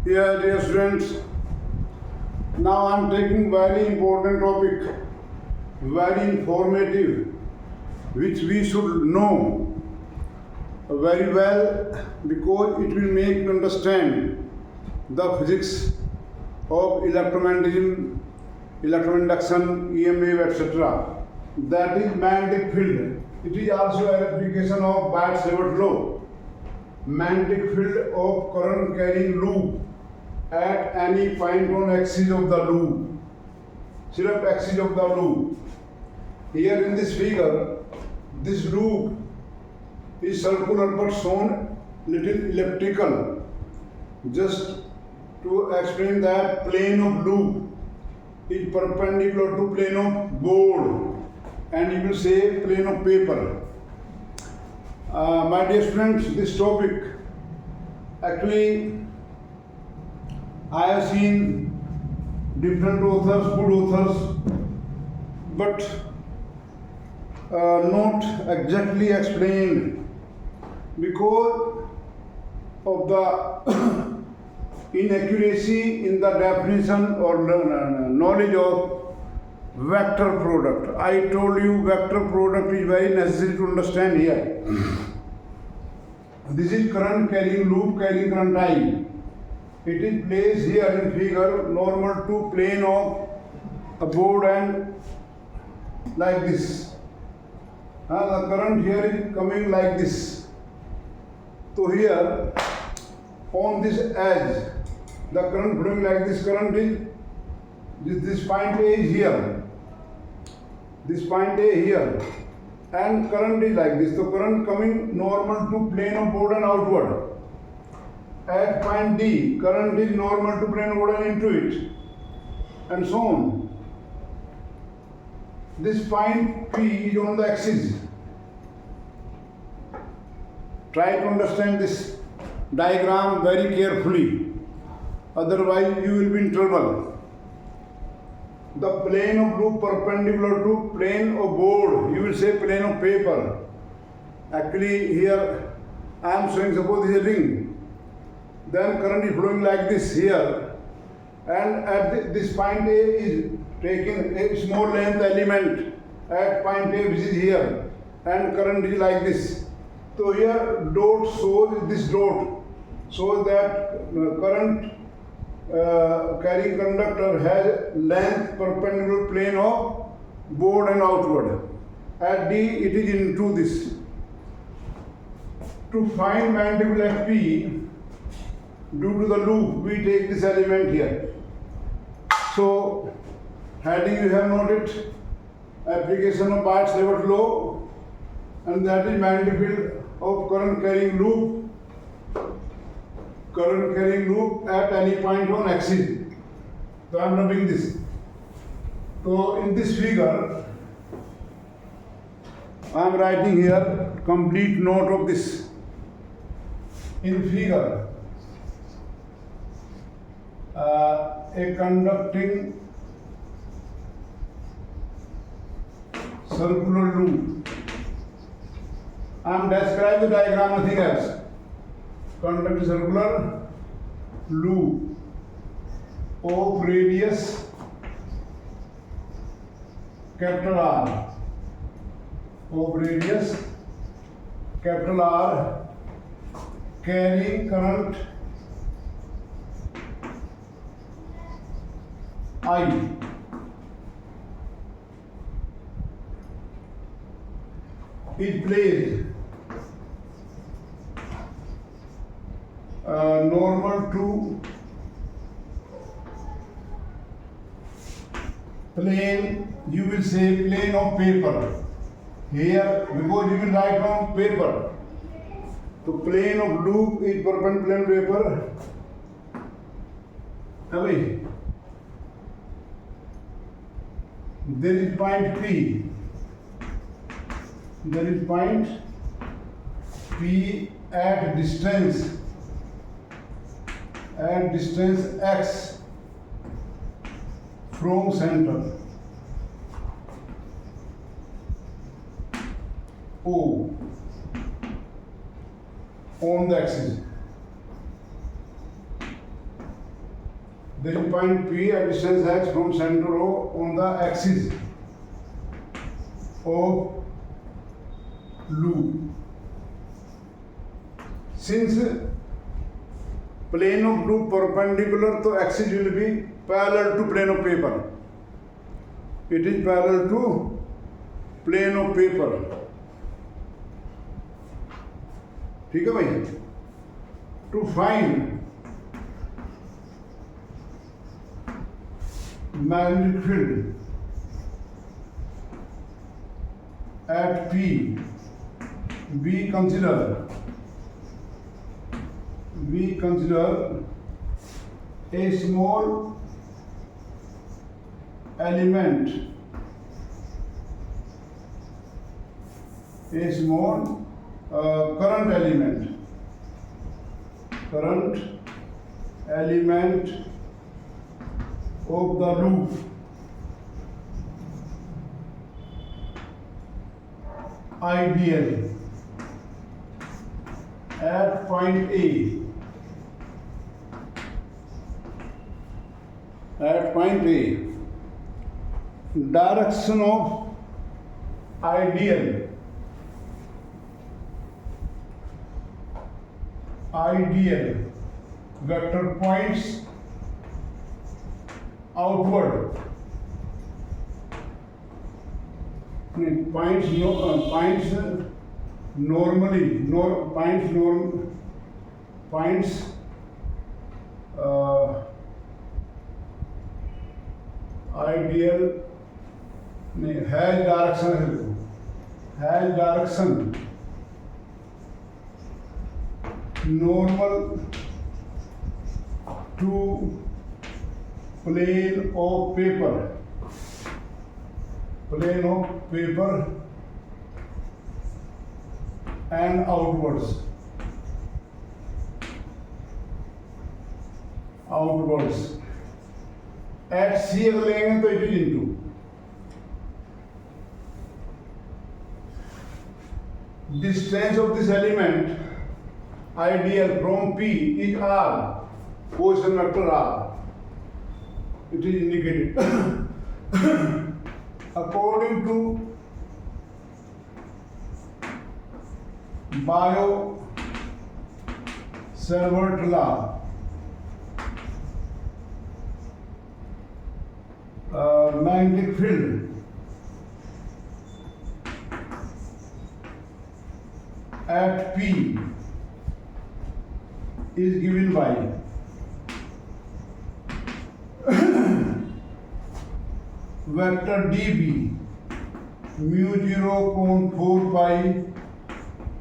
Yeah, dear students, now I'm taking very important topic, very informative, which we should know very well because it will make you understand the physics of electromagnetism, electroinduction, EMF, etc. That is magnetic field. It is also an application of Biot-Savart law. Magnetic field of current carrying loop at any point on axis of the loop. Select axis of the loop. Here in this figure, this loop is circular but shown little elliptical. Just to explain that plane of loop is perpendicular to plane of board, and you will say plane of paper. My dear students, this topic actually I have seen different authors, good authors, but not exactly explained because of the inaccuracy in the definition or knowledge of vector product. I told you vector product is very necessary to understand here. This is current carrying loop carrying current I. It is placed here in figure normal to plane of a board and like this. The current here is coming like this. So here on this edge, the current flowing like this. Current is this point A is here. This point A here, and current is like this. So current coming normal to plane of board and outward. At point D, current is normal to plane of board and into it, and so on. This point P is on the axis. Try to understand this diagram very carefully, otherwise you will be in trouble. The plane of loop perpendicular to plane of board, you will say plane of paper. Actually here I am showing, suppose this is a ring. Then current is flowing like this here, and at this point A is taking a small length element at point A which is here, and current is like this. So here dot shows this dot shows that current carrying conductor has length perpendicular plane of board and outward. At D it is into this. To find magnetic field at P, due to the loop, we take this element here. So heading you have noted application of Biot-Savart law, and that is magnetic field of current carrying loop at any point on axis. So I am rubbing this. So in this figure I am writing here complete note of this. In figure a conducting circular loop. I am describing the diagram, nothing else. Conducting circular loop of radius capital R, of radius capital R, carrying current I. Is placed normal to plane, you will say plane of paper. Here, because you will write on paper. So plane of loop is perpendicular paper. Away. There is point P. There is point P at distance x from center O on the axis. There is point P at distance x from center O on the axis of loop. Since plane of loop perpendicular, so axis will be parallel to plane of paper. It is parallel to plane of paper. ठीक है भाई? To find magnetic field at P, we consider a small element, current element of the loop ideal at point A. Direction of ideal vector points outward. Points ideal has direction normal to plane of paper and outwards. At C अगर लेंगे तो it is into distance of this element ideal from P is R, position vector R. It is indicated according to Biot-Savart law. Magnetic field at P is given by vector dB mu0.4 pi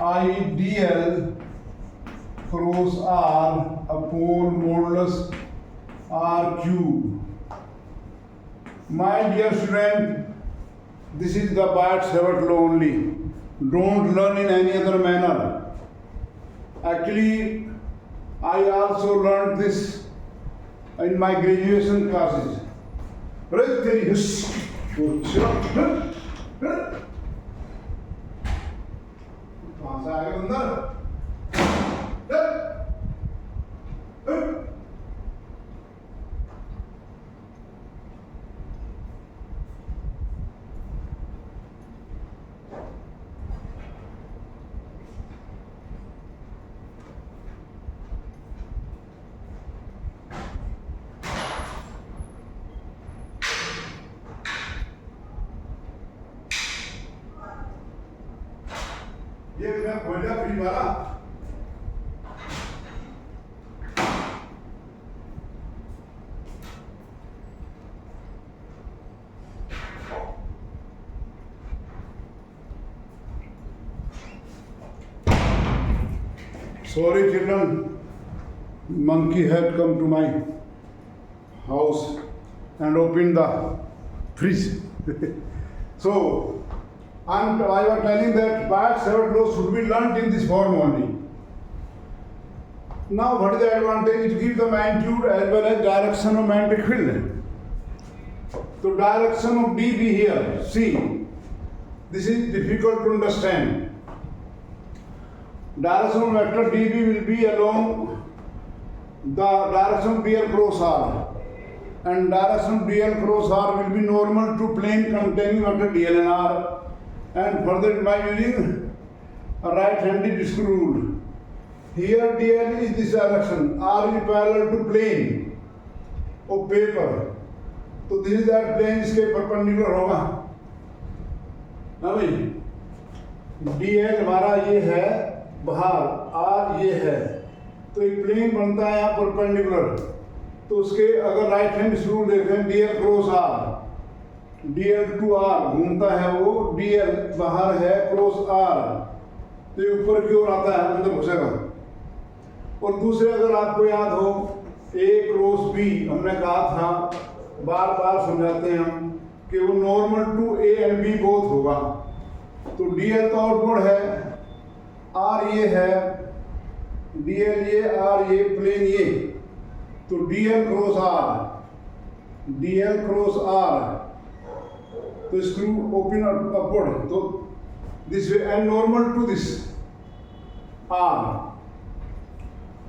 I dl cross R upon modulus R cube. My dear student, this is the Biot-Savart law only. Don't learn in any other manner. Actually, I also learned this in my graduation classes. Right, तेरी कहाँ से आएगा अंदर? ये मेरा खोजा free वाला Sorry children, monkey had come to my house and opened the fridge. So, I was telling that Biot-Savart law should be learnt in this form only. Now, what is the advantage? It gives the magnitude as well as direction of magnetic field. So, direction of dB here, see, this is difficult to understand. Direction of vector dB will be along the direction of dl cross R. and direction of dl cross r will be normal to plane containing vector dl and r, and further by using a right-handed screw rule. Here dl is this direction, r is parallel to plane of paper, तो this is that plane इसके perpendicular होगा ना भाई। dl हमारा ये है बाहर, r ये है, तो एक प्लेन बनता है यहाँ परपेंडिकुलर, तो उसके अगर राइट हैंड स्क्रू देखें dl cross r, dl to r घूमता है वो, dl बाहर है क्रॉस r, तो ये ऊपर की ओर आता है, अंदर घुसेगा। और दूसरे अगर आपको याद हो a क्रॉस b, हमने कहा था बार बार समझाते हैं हम कि वो normal to a and b both होगा। तो dl का आउटपुट है, r ये है, dl ये, r ये, प्लेन ये, तो dl cross r, dl cross r, तो स्क्रू ओपन अपवर्ड, तो this way and normal to this r।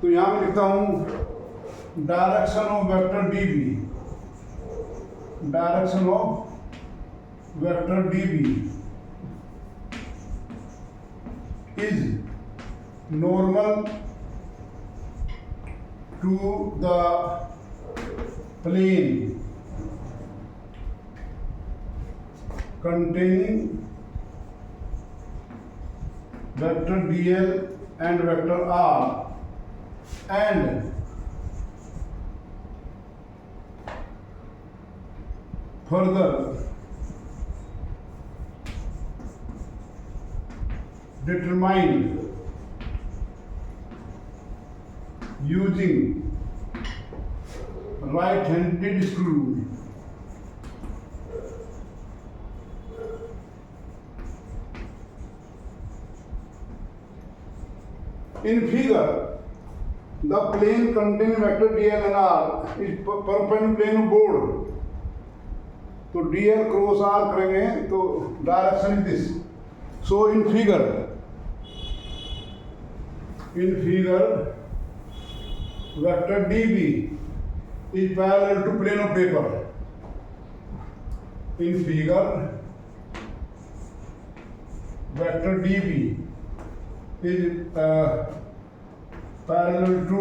तो यहां मैं लिखता हूं direction of vector db, direction of vector db is normal to the plane containing vector dl and vector r, and further determined using right-handed screw. In figure, the plane containing vector dl and r is perpendicular plane of board. तो dl cross r करेंगे तो direction is this. So in figure vector db is parallel to plane of paper. In figure vector db is parallel to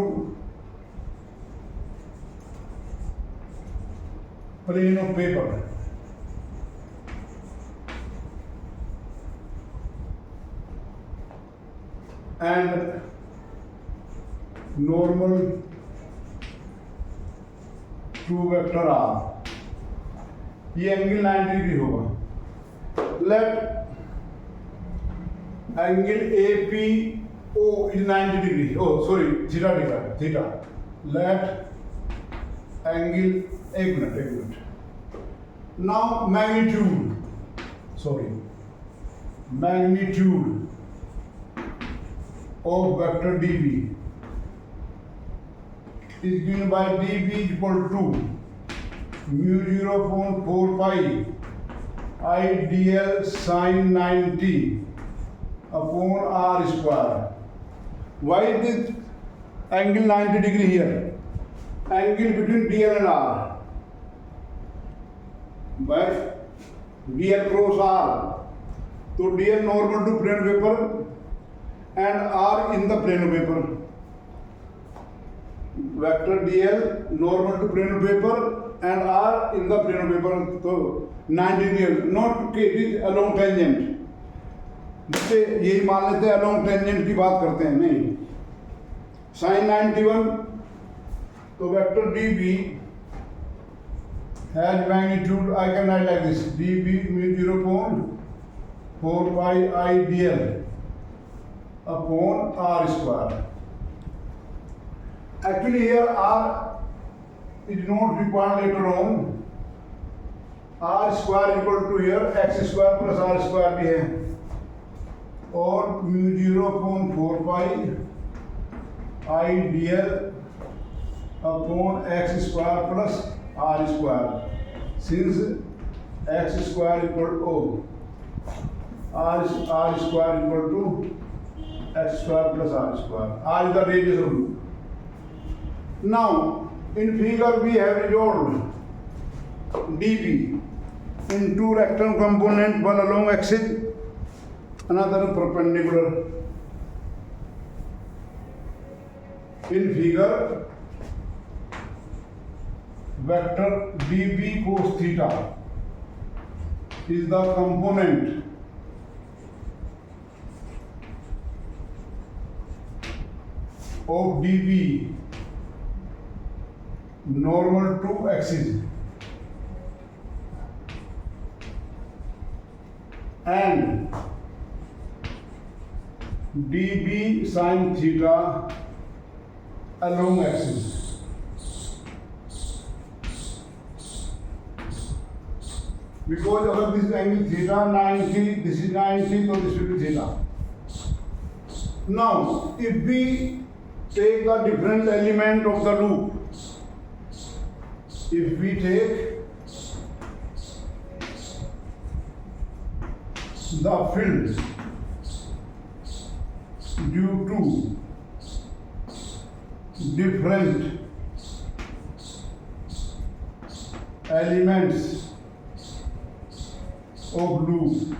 plane of paper. And normal to vector r, ये angle 90 degree होगा। Let angle APO is 90 degree, theta degree, theta. Let angle, एक मिनट, now magnitude of vector db is given by db equal to mu 0.4 pi I dl sin 90 upon r square. Why is this angle 90 degree here? Angle between dl and r, by dl cross r, so dl normal to plane paper and r in the plane of paper. Vector dl normal to plane of paper and r in the plane of paper. So 90 degree, not it is along tangent. जिससे यही मान लेते हैं along tangent की बात करते हैं, नहीं। sin 91, तो vector db has magnitude, I can write like this, db mu 0.4 pi I dl upon r square. Actually here r is not required later on. R square equal to here x square plus r square भी है, और mu 0.4 pi I dl upon x square plus r square. Since x square equal to r square equal to x square plus r square. R is the radius of loop. Now, in figure we have resolved dB in two rectangle component, one along axis, another perpendicular. In figure, vector dB cos theta is the component of dB normal to axis and dB sin theta along axis. Because of this angle theta 90, this is 90, so this will be theta. Now, if we take the different element of the loop, if we take the field due to different elements of loop,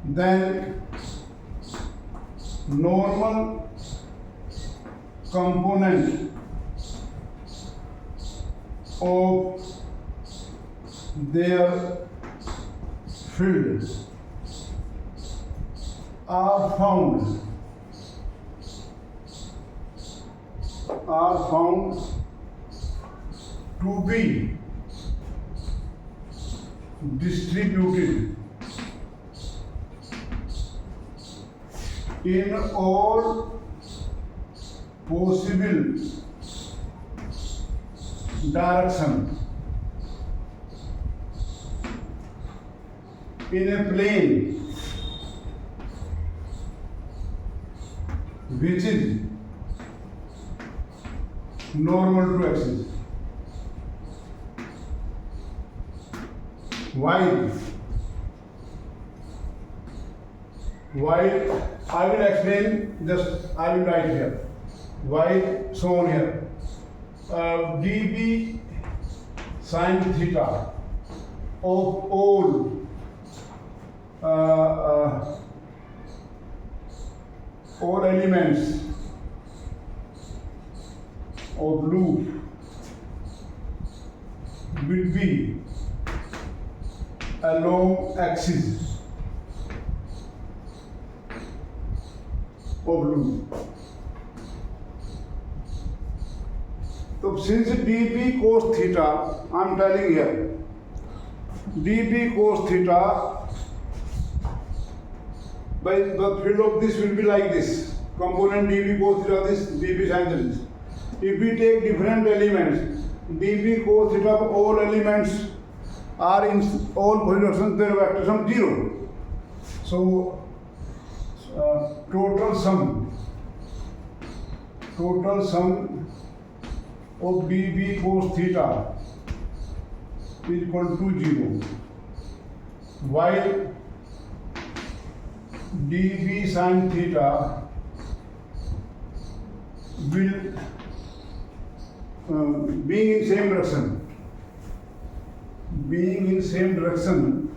then normal component of their fields are found to be distributed in all possible directions in a plane which is normal to axis. While I will explain, just I will write here, while shown here, dB sin theta of all elements of loop will be along axis of loop. So since dB cos theta, I am telling here, dB cos theta, by the field of this will be like this. Component dB cos theta, this dB sin theta, this. If we take different elements, dB cos theta of all elements are in all positions, their vector sum 0. So total sum of dB cos theta is equal to 0, while dB sin theta will being in same direction,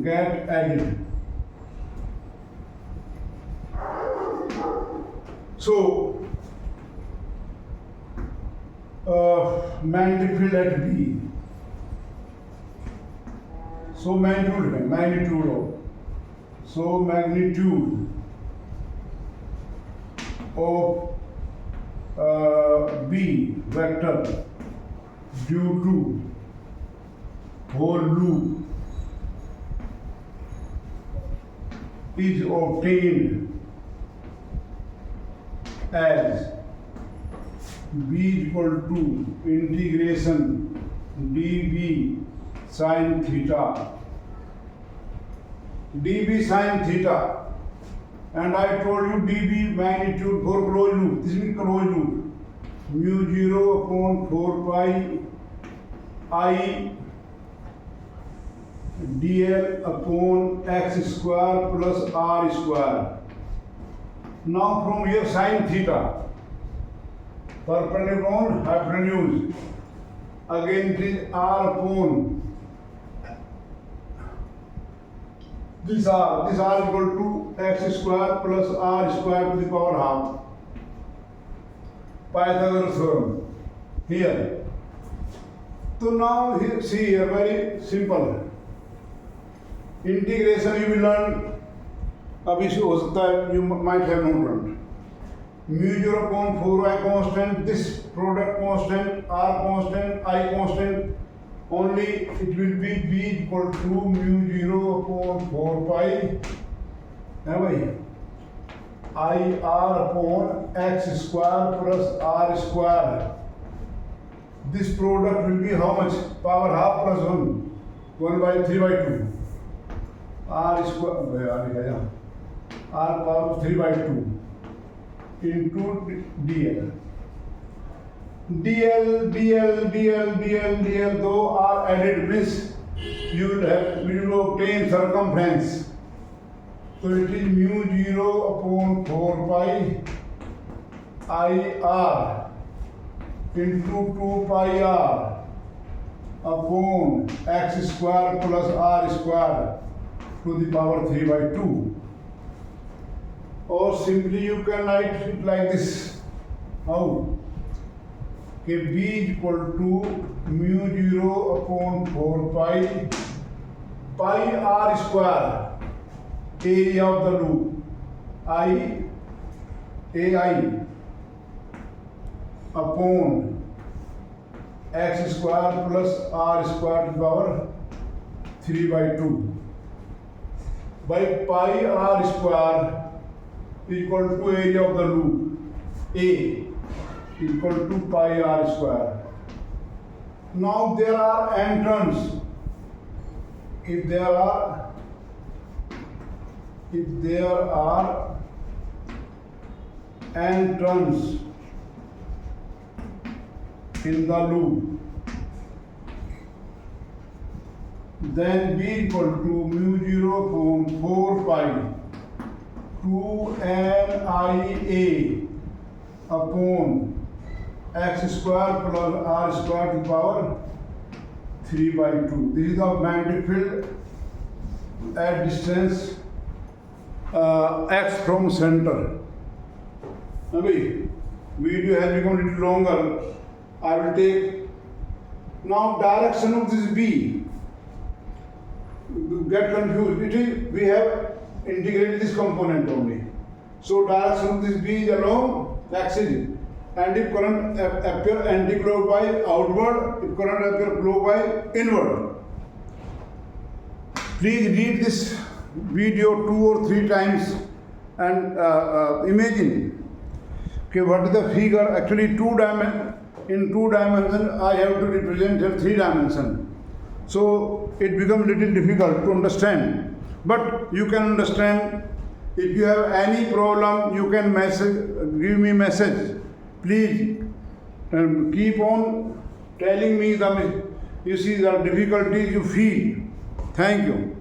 get added. So magnetic field at B. So magnitude of B vector due to whole loop is obtained as B is equal to integration dB sin theta, and I told you dB magnitude for closed loop. This is closed loop. Mu 0 upon 4 pi I dl upon x square plus r square. Now from here sin theta, perpendicular on hypotenuse, again it is r upon this r equal to x square plus r square to the power half. Pythagoras theorem here. So now here, see here, very simple. Integration you will learn. अभी से हो सकता है you might have not learned. Mu 0 upon 4y constant, this product constant, r constant, I constant. Only it will be b equal to mu 0 upon 4 pi. है भाई? I r upon x square plus r square. This product will be how much? Power half plus 1. 1 by 3 by 2. R square, r power 3 by 2 into dl. dl though are added means you will obtain circumference. So it is mu 0 upon 4 pi I r into 2 pi r upon x square plus r square to the power 3 by 2. Or simply you can write it like this. How? Okay, b equal to mu 0 upon 4 pi r square, area of the loop, ai upon x square plus r square to the power 3 by 2 by pi r square equal to area of the loop, a equal to pi r square. Now there are n turns. If there are n turns in the loop, then b equal to mu 0 upon 4 pi 2nia upon x square plus r square to the power 3 by 2. This is the magnetic field at distance x from center. Maybe video has become a little longer. I will take now direction of this b. Get confused. It is, we have integrated this component only. So direction of this b is along axis. And if current appear anti-clockwise outward, if current appear clockwise inward. Please read this video 2 or 3 times and imagine okay, what is the figure. Actually in 2 dimensions I have to represent here 3 dimensions. So it becomes little difficult to understand. But you can understand. If you have any problem, you can give me message. Please keep on telling me the difficulties you feel. Thank you.